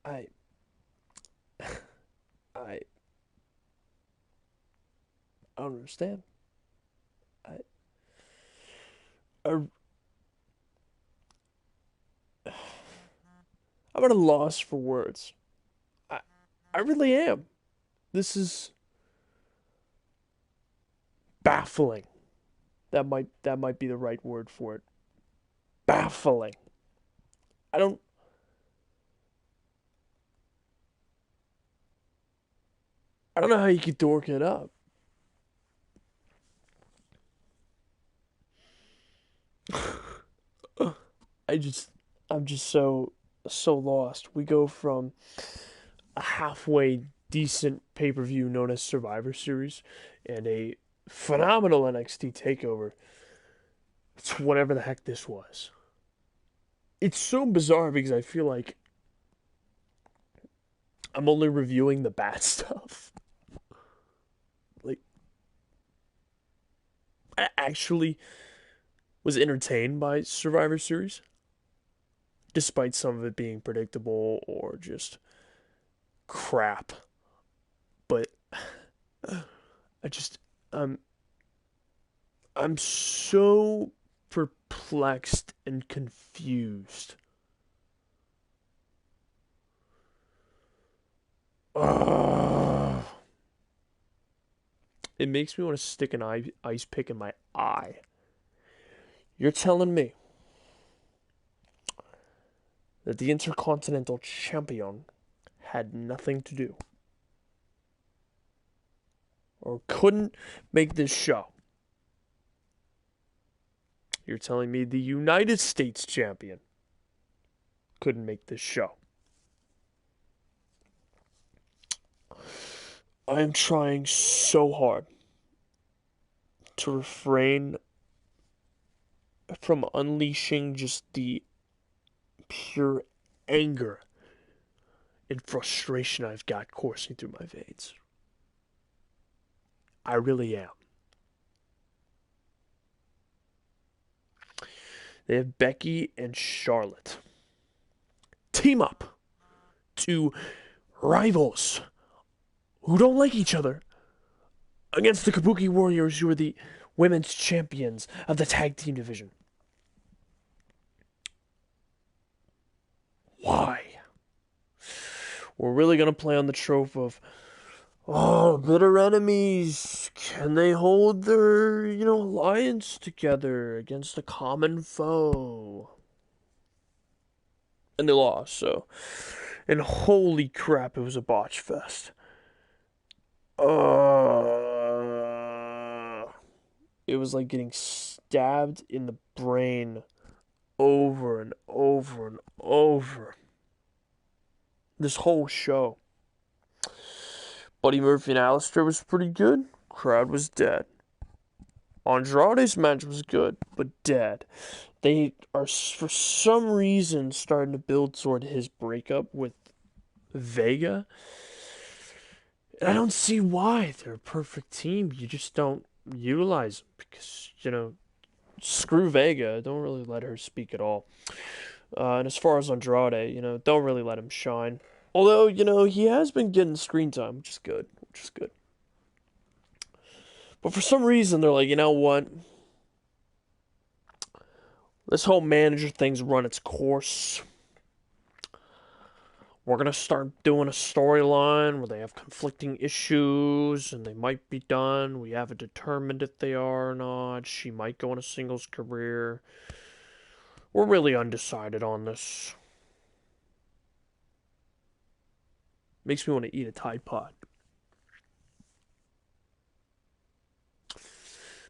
I, I don't understand. I, I, I'm at a loss for words. I, I really am. This is baffling. That might be the right word for it. Baffling. I don't I don't know how you could dork it up. I just I'm just so lost. We go from a halfway decent pay-per-view known as Survivor Series and a phenomenal NXT takeover to whatever the heck this was. It's so bizarre because I feel like I'm only reviewing the bad stuff. Like I actually was entertained by Survivor Series despite some of it being predictable or just crap. But I just I'm I'm so perplexed and confused. Ugh. It makes me want to stick an ice pick in my eye. You're telling me that the Intercontinental Champion had nothing to do or couldn't make this show. You're telling me the United States Champion couldn't make this show. I am trying so hard to refrain from unleashing just the pure anger and frustration I've got coursing through my veins. I really am. They have Becky and Charlotte team up to rivals who don't like each other against the Kabuki Warriors, who are the women's champions of the tag team division. Why? We're really going to play on the trope of, oh, bitter enemies. Can they hold their, alliance together against a common foe? And they lost, so. And holy crap, it was a botch fest. It was like getting stabbed in the brain over and over and over. This whole show. Buddy Murphy and Alistair was pretty good. Crowd was dead. Andrade's match was good, but dead. They are, for some reason, starting to build toward his breakup with Vega. And I don't see why. They're a perfect team. You just don't utilize them because, screw Vega. Don't really let her speak at all. And as far as Andrade, don't really let him shine. Although, he has been getting screen time, which is good. But for some reason, they're like, you know what? This whole manager thing's run its course. We're going to start doing a storyline where they have conflicting issues and they might be done. We haven't determined if they are or not. She might go on a singles career. We're really undecided on this. Makes me want to eat a Tide Pod.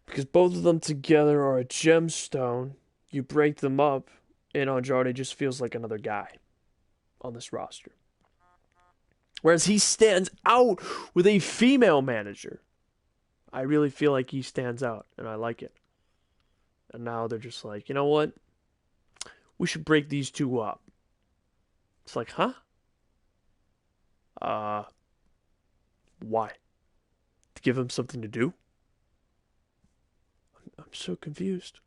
Because both of them together are a gemstone. You break them up, and Andrade just feels like another guy on this roster. Whereas he stands out with a female manager. I really feel like he stands out, and I like it. And now they're just like, you know what? We should break these two up. It's like, huh? Why? To give him something to do? I'm so confused.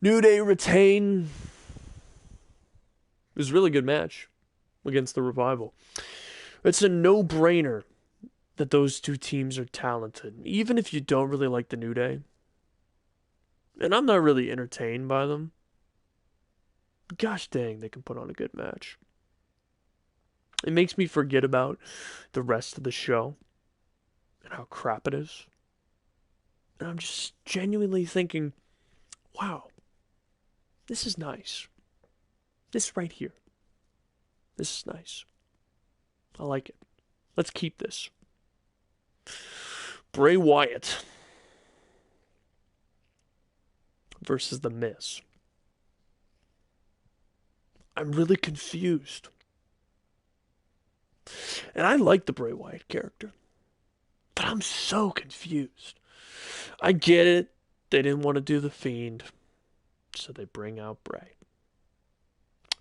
New Day retain. was a really good match against the Revival. It's a no-brainer that those two teams are talented, even if you don't really like the New Day. And I'm not really entertained by them. Gosh dang, they can put on a good match. It makes me forget about the rest of the show and how crap it is. And I'm just genuinely thinking, wow, this is nice. This right here. This is nice. I like it. Let's keep this. Bray Wyatt versus The Miz. I'm really confused. And I like the Bray Wyatt character. But I'm so confused. I get it. They didn't want to do The Fiend. So they bring out Bray.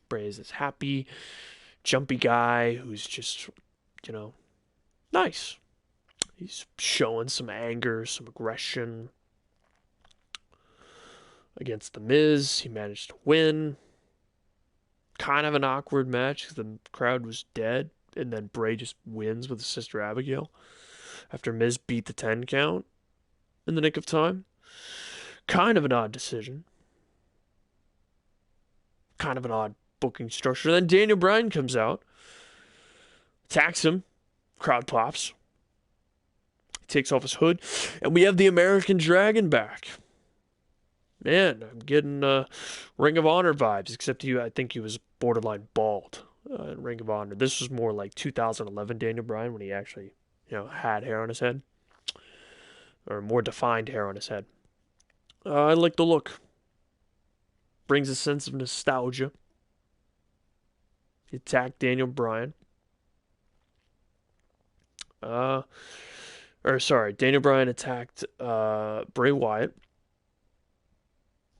Bray is this happy, jumpy guy who's just, nice. He's showing some anger, some aggression. Against The Miz, he managed to win. Kind of an awkward match because the crowd was dead. And then Bray just wins with his sister Abigail. After Miz beat the 10 count in the nick of time. Kind of an odd decision. Kind of an odd booking structure. Then Daniel Bryan comes out. Attacks him. Crowd pops. He takes off his hood. And we have the American Dragon back. Man, I'm getting Ring of Honor vibes. Except I think he was borderline bald in Ring of Honor. This was more like 2011 Daniel Bryan when he actually, had hair on his head. Or more defined hair on his head. I like the look. Brings a sense of nostalgia. He attacked Daniel Bryan. Daniel Bryan attacked Bray Wyatt.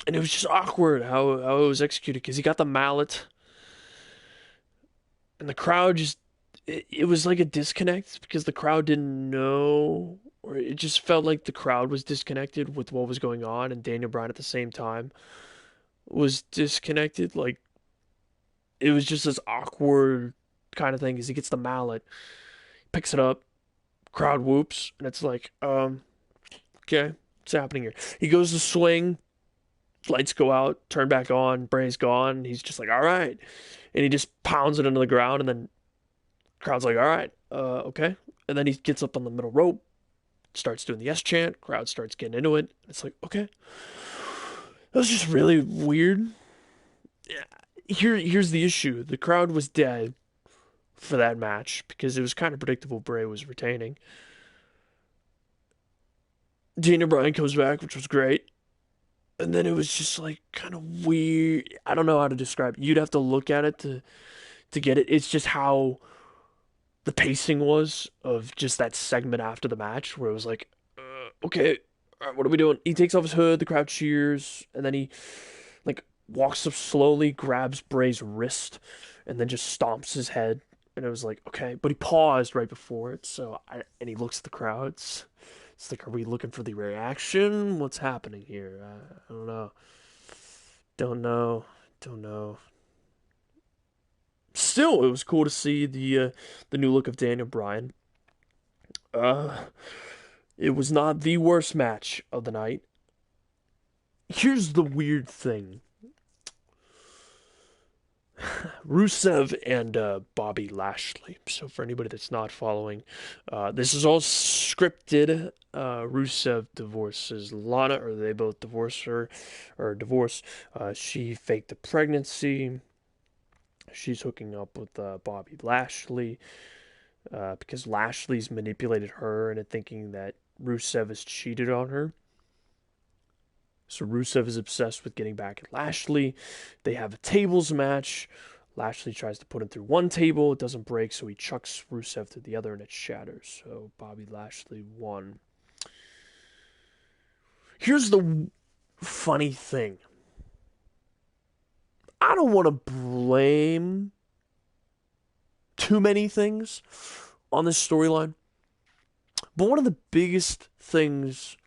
And it was just awkward how it was executed because he got the mallet. And the crowd just, it was like a disconnect because the crowd didn't know, or it just felt like the crowd was disconnected with what was going on, and Daniel Bryan at the same time was disconnected. Like, it was just this awkward kind of thing because he gets the mallet, picks it up, crowd whoops, and it's like, okay, what's happening here? He goes to swing, lights go out, turn back on, Bray's gone. He's just like, all right. And he just pounds it into the ground, and then crowd's like, all right, okay. And then he gets up on the middle rope, starts doing the yes chant, crowd starts getting into it. It's like, okay. That was just really weird. Here's the issue. The crowd was dead for that match because it was kind of predictable Bray was retaining. Daniel Bryan comes back, which was great. And then it was just like kind of weird. I don't know how to describe it. You'd have to look at it to get it. It's just how the pacing was of just that segment after the match where it was like, okay, all right, what are we doing? He takes off his hood, the crowd cheers, and then he like walks up slowly, grabs Bray's wrist, and then just stomps his head. And it was like, okay, but he paused right before it. And he looks at the crowds. It's like, are we looking for the reaction? What's happening here? I don't know. Don't know. Still, it was cool to see the new look of Daniel Bryan. It was not the worst match of the night. Here's the weird thing. Rusev and Bobby Lashley. So for anybody that's not following, this is all scripted. Rusev divorces Lana, or they both divorce her, or divorce. She faked a pregnancy. She's hooking up with Bobby Lashley because Lashley's manipulated her into thinking that Rusev has cheated on her. So Rusev is obsessed with getting back at Lashley. They have a tables match. Lashley tries to put him through one table. It doesn't break, so he chucks Rusev through the other, and it shatters. So Bobby Lashley won. Here's the funny thing. I don't want to blame too many things on this storyline. But one of the biggest fingers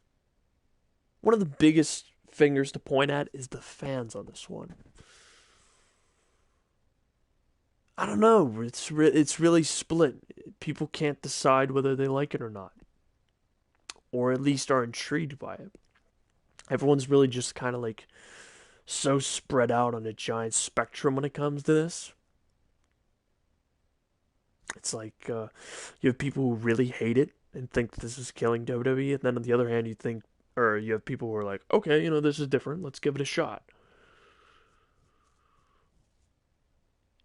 to point at is the fans on this one. I don't know. It's really split. People can't decide whether they like it or not, or at least are intrigued by it. Everyone's really just kind of like so spread out on a giant spectrum when it comes to this. It's like you have people who really hate it and think this is killing WWE, and then on the other hand, you have people who are like, okay, this is different. Let's give it a shot.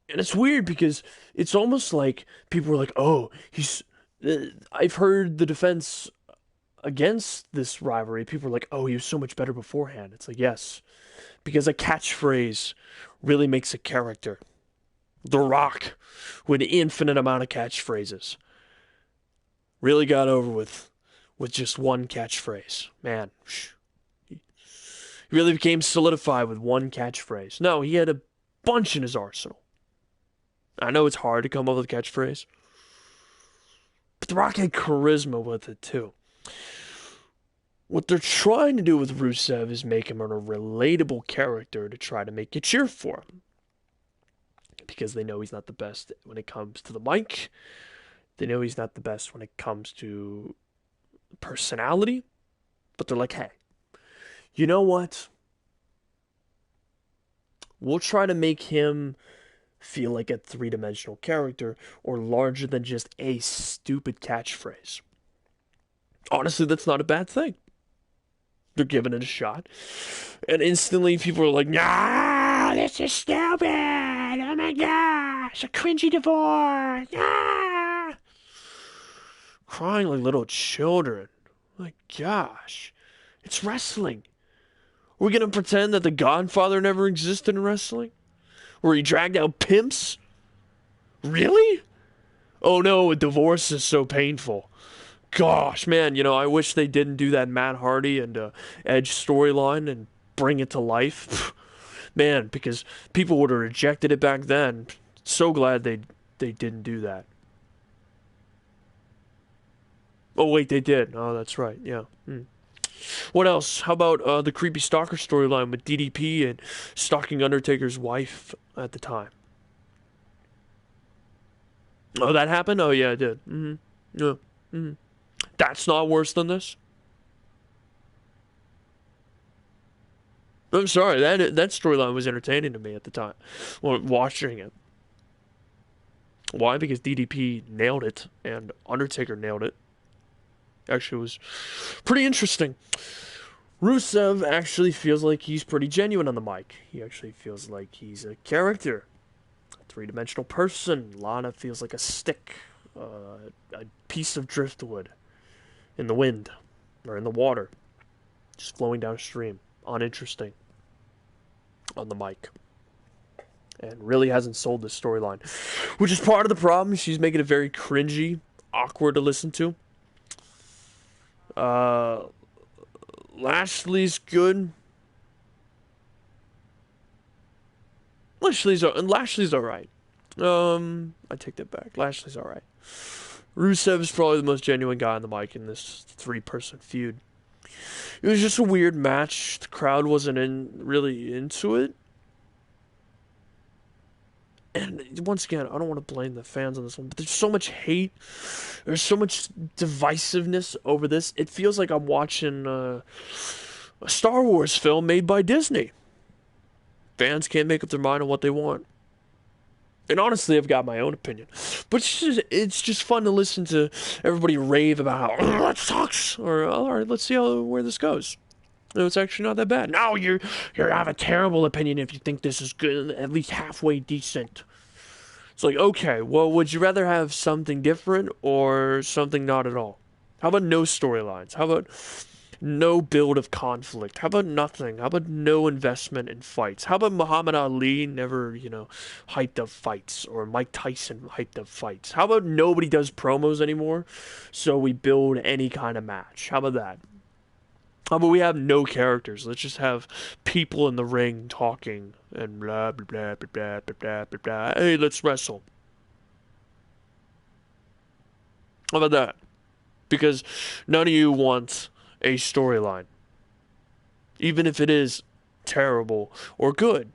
And it's weird because it's almost like people are like, oh, he's. I've heard the defense against this rivalry. People are like, oh, he was so much better beforehand. It's like, yes, because a catchphrase really makes a character. The Rock, with an infinite amount of catchphrases, really got over with just one catchphrase. Man, he really became solidified with one catchphrase. No, he had a bunch in his arsenal. I know it's hard to come up with a catchphrase, but The Rock had charisma with it too. What they're trying to do with Rusev is make him a relatable character to try to make you cheer for him. Because they know he's not the best when it comes to the mic. They know he's not the best when it comes to personality. But they're like, hey, you know what? We'll try to make him feel like a three-dimensional character or larger than just a stupid catchphrase. Honestly, that's not a bad thing. They're giving it a shot. And instantly people are like, nah, this is stupid. Oh my gosh, a cringy divorce. Ah! Crying like little children. My gosh. It's wrestling. We're going to pretend that the Godfather never existed in wrestling? Where he dragged out pimps? Really? Oh no, a divorce is so painful. Gosh, man, I wish they didn't do that Matt Hardy and Edge storyline and bring it to life. Man, because people would have rejected it back then. So glad they didn't do that. Oh wait, they did. Oh, that's right. Yeah. What else? How about the creepy stalker storyline with DDP and stalking Undertaker's wife at the time? Oh, that happened? Oh yeah, it did. Yeah. That's not worse than this. I'm sorry, that storyline was entertaining to me at the time, watching it. Why? Because DDP nailed it and Undertaker nailed it. Actually, it was pretty interesting. Rusev actually feels like he's pretty genuine on the mic. He actually feels like he's a character, a three-dimensional person. Lana feels like a stick, a piece of driftwood in the wind or in the water, just flowing downstream. Uninteresting on the mic. And really hasn't sold this storyline, which is part of the problem. She's making it very cringy, awkward to listen to. Lashley's good. Lashley's alright. I take that back. Lashley's alright. Rusev is probably the most genuine guy on the mic in this three-person feud. It was just a weird match. The crowd wasn't really into it. And once again, I don't want to blame the fans on this one, but there's so much hate. There's so much divisiveness over this. It feels like I'm watching a Star Wars film made by Disney. Fans can't make up their mind on what they want. And honestly, I've got my own opinion. But it's just fun to listen to everybody rave about how, that sucks. Or, all right, let's see where this goes. It's actually not that bad. No, you have a terrible opinion if you think this is good, at least halfway decent. It's like, okay, well, would you rather have something different or something not at all? How about no storylines? How about no build of conflict? How about nothing? How about no investment in fights? How about Muhammad Ali never, hyped up fights? Or Mike Tyson hyped up fights? How about nobody does promos anymore, so we build any kind of match? How about that? How about we have no characters? Let's just have people in the ring talking and blah blah blah blah blah blah blah blah. Hey, let's wrestle. How about that? Because none of you want a storyline, even if it is terrible or good.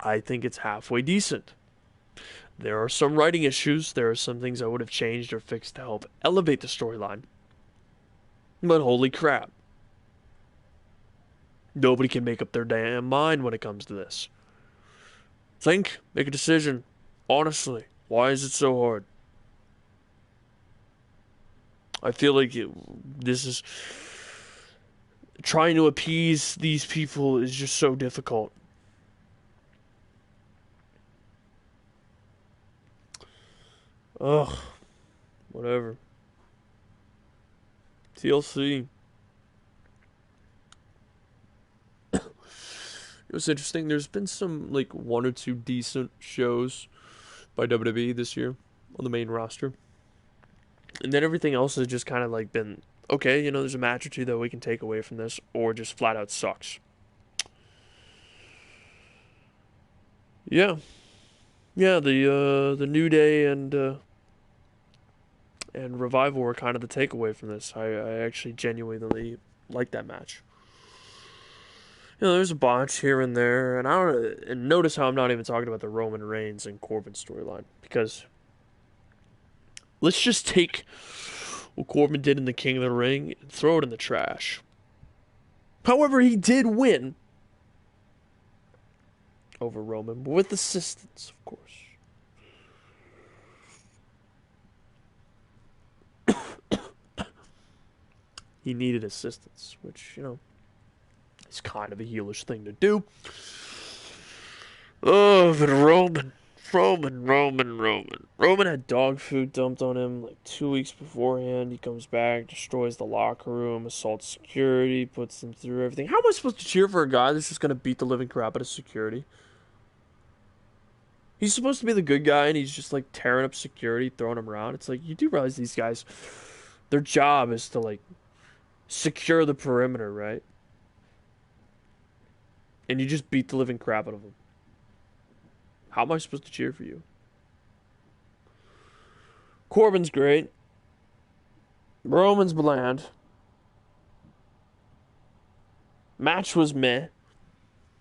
I think it's halfway decent. There are some writing issues. There are some things I would have changed or fixed to help elevate the storyline. But holy crap. Nobody can make up their damn mind when it comes to this. Think, make a decision. Honestly, why is it so hard? I feel like this is trying to appease these people is just so difficult. Ugh, whatever. TLC. It was interesting. There's been some like one or two decent shows by WWE this year on the main roster. And then everything else has just kind of like been okay, there's a match or two that we can take away from this, or just flat out sucks. Yeah. Yeah, the New Day and Revival were kind of the takeaway from this. I actually genuinely like that match. There's a botch here and there, and notice how I'm not even talking about the Roman Reigns and Corbin storyline, because let's just take what Corbin did in the King of the Ring and throw it in the trash. However, he did win over Roman, but with assistance, of course. He needed assistance, which, is kind of a heelish thing to do. Oh, but Roman had dog food dumped on him like 2 weeks beforehand. He comes back, destroys the locker room, assaults security, puts them through everything. How am I supposed to cheer for a guy that's just going to beat the living crap out of security? He's supposed to be the good guy, and he's just like tearing up security, throwing them around. It's like, you do realize these guys, their job is to like secure the perimeter, right? And you just beat the living crap out of them. How am I supposed to cheer for you? Corbin's great. Roman's bland. Match was meh.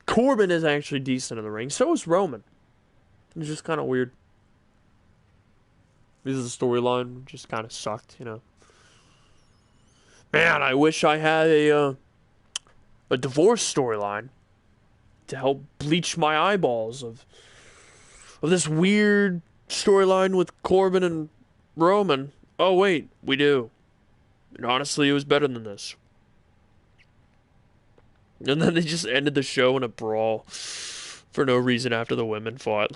Corbin is actually decent in the ring. So is Roman. It's just kind of weird. This is the storyline. Just kind of sucked, Man, I wish I had a divorce storyline to help bleach my eyeballs of this weird storyline with Corbin and Roman. Oh wait, we do. And honestly, it was better than this. And then they just ended the show in a brawl for no reason after the women fought.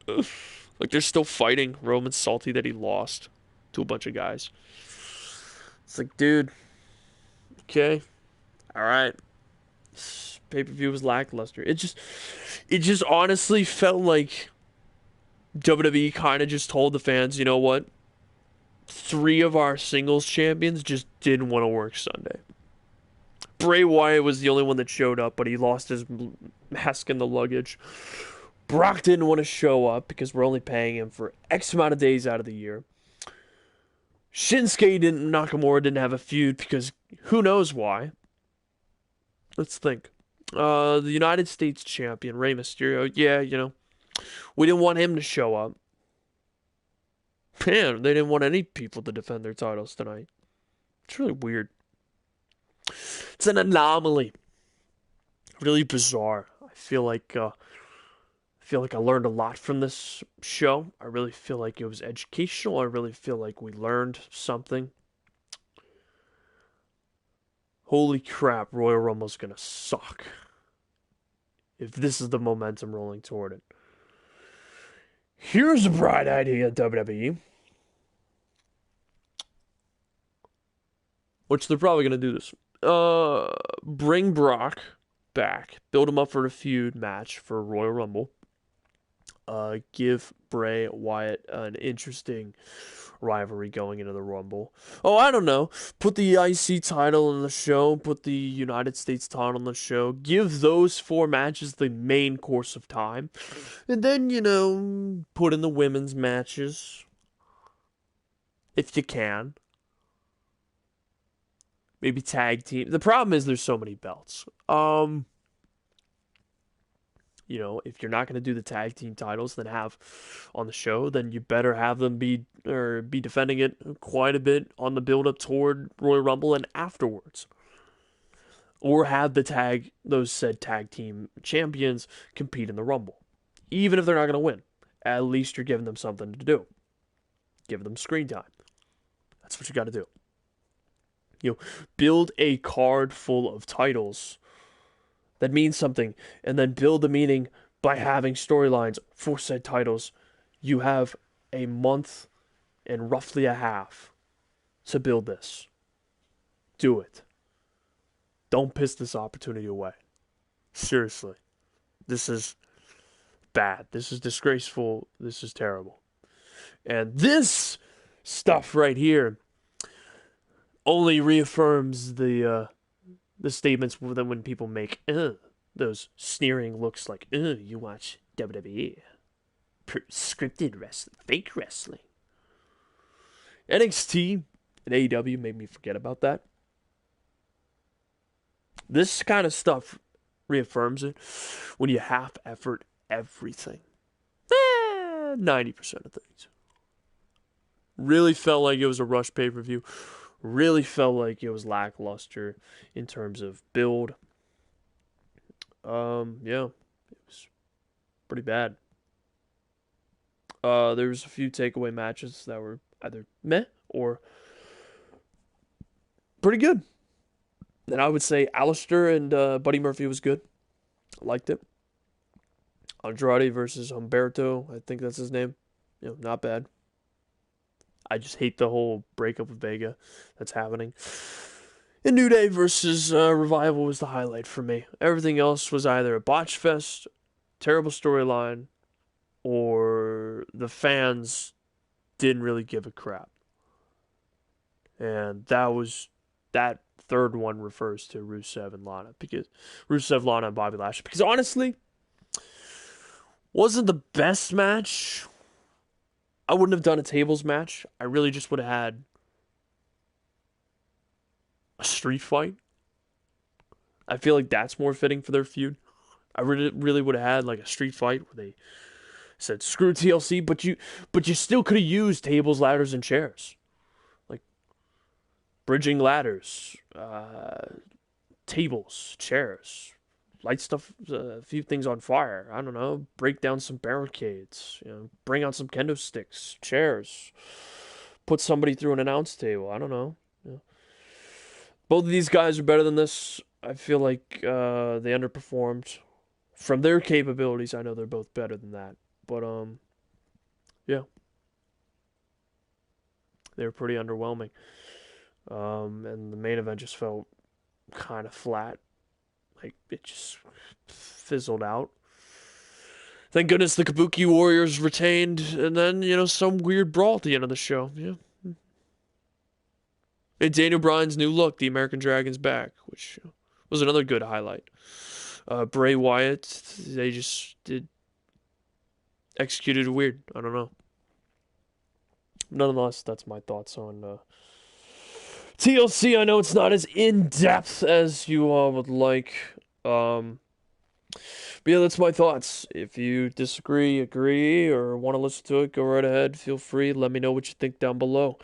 Like they're still fighting. Roman's salty that he lost to a bunch of guys. It's like, dude, okay, all right. This pay-per-view was lackluster. It just honestly felt like WWE kind of just told the fans, you know what? 3 of our singles champions just didn't want to work Sunday. Bray Wyatt was the only one that showed up, but he lost his mask in the luggage. Brock didn't want to show up because we're only paying him for X amount of days out of the year. Nakamura didn't have a feud because who knows why. Let's think. The United States champion, Rey Mysterio, yeah, we didn't want him to show up. Man, they didn't want any people to defend their titles tonight. It's really weird. It's an anomaly. Really bizarre. I feel like I learned a lot from this show. I really feel like it was educational. I really feel like we learned something. Holy crap, Royal Rumble's gonna suck. If this is the momentum rolling toward it. Here's a bright idea, WWE. Which they're probably gonna do this. Bring Brock back. Build him up for a feud match for Royal Rumble. Give Bray Wyatt an interesting rivalry going into the Rumble. Oh, I don't know. Put the IC title on the show. Put the United States title on the show. Give those 4 matches the main course of time. And then, put in the women's matches. If you can. Maybe tag team. The problem is there's so many belts. You know, if you're not going to do the tag team titles, then have on the show, then you better have them be defending it quite a bit on the build up toward Royal Rumble and afterwards. Or have those said tag team champions compete in the Rumble. Even if they're not going to win, at least you're giving them something to do. Give them screen time. That's what you got to do. You know, build a card full of titles that means something, and then build the meaning by having storylines for said titles. You have a month and roughly a half to build this. Do it. Don't piss this opportunity away. Seriously. This is bad. This is disgraceful. This is terrible. And this stuff right here only reaffirms the statements that when people make those sneering looks like, you watch WWE. Scripted wrestling, fake wrestling. NXT and AEW made me forget about that. This kind of stuff reaffirms it when you half-effort everything. 90% of things. Really felt like it was a rush pay-per-view. Really felt like it was lackluster in terms of build. Yeah, it was pretty bad. There was a few takeaway matches that were either meh or pretty good. And I would say Alistair and Buddy Murphy was good. I liked it. Andrade versus Humberto, I think that's his name. You know, not bad. I just hate the whole breakup of Vega that's happening. And New Day versus Revival was the highlight for me. Everything else was either a botch fest, terrible storyline, or the fans didn't really give a crap. And that third one refers to Rusev and Lana, because Rusev, Lana, and Bobby Lashley. Because honestly, wasn't the best match. I wouldn't have done a tables match. I really just would have had a street fight. I feel like that's more fitting for their feud. I really would have had like a street fight where they said screw TLC, but you still could have used tables, ladders, and chairs, like bridging ladders, tables, chairs, light stuff, a few things on fire. I don't know, break down some barricades, bring out some kendo sticks, chairs, put somebody through an announce table. I don't know. Both of these guys are better than this. I feel like they underperformed. From their capabilities, I know they're both better than that. But, yeah. They were pretty underwhelming. And the main event just felt kind of flat. Like, it just fizzled out. Thank goodness the Kabuki Warriors retained, and then, some weird brawl at the end of the show. Yeah. And Daniel Bryan's new look, the American Dragon's back, which was another good highlight. Bray Wyatt, they just executed weird. I don't know. Nonetheless, that's my thoughts on TLC. I know it's not as in-depth as you all would like. But yeah, that's my thoughts. If you disagree, agree, or want to listen to it, go right ahead. Feel free. Let me know what you think down below.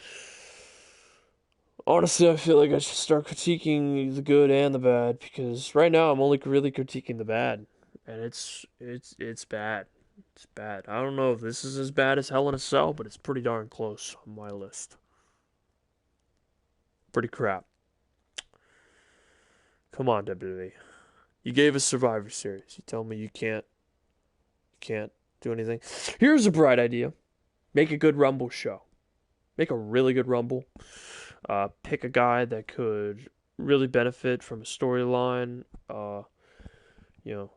Honestly, I feel like I should start critiquing the good and the bad, because right now I'm only really critiquing the bad, and it's bad. It's bad. I don't know if this is as bad as Hell in a Cell, but it's pretty darn close on my list. Pretty crap. Come on, WWE. You gave us Survivor Series. You tell me you can't do anything. Here's a bright idea. Make a good Rumble show. Make a really good Rumble. Pick a guy that could really benefit from a storyline.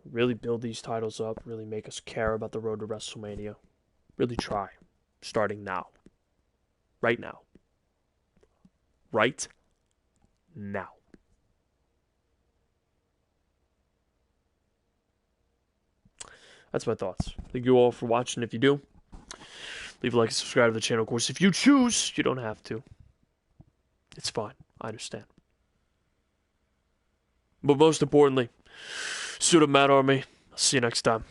Really build these titles up. Really make us care about the road to WrestleMania. Really try. Starting now. Right now. Right now. That's my thoughts. Thank you all for watching. If you do, leave a like and subscribe to the channel. Of course, if you choose, you don't have to. It's fine. I understand. But most importantly, suit up, Mad Army. See you next time.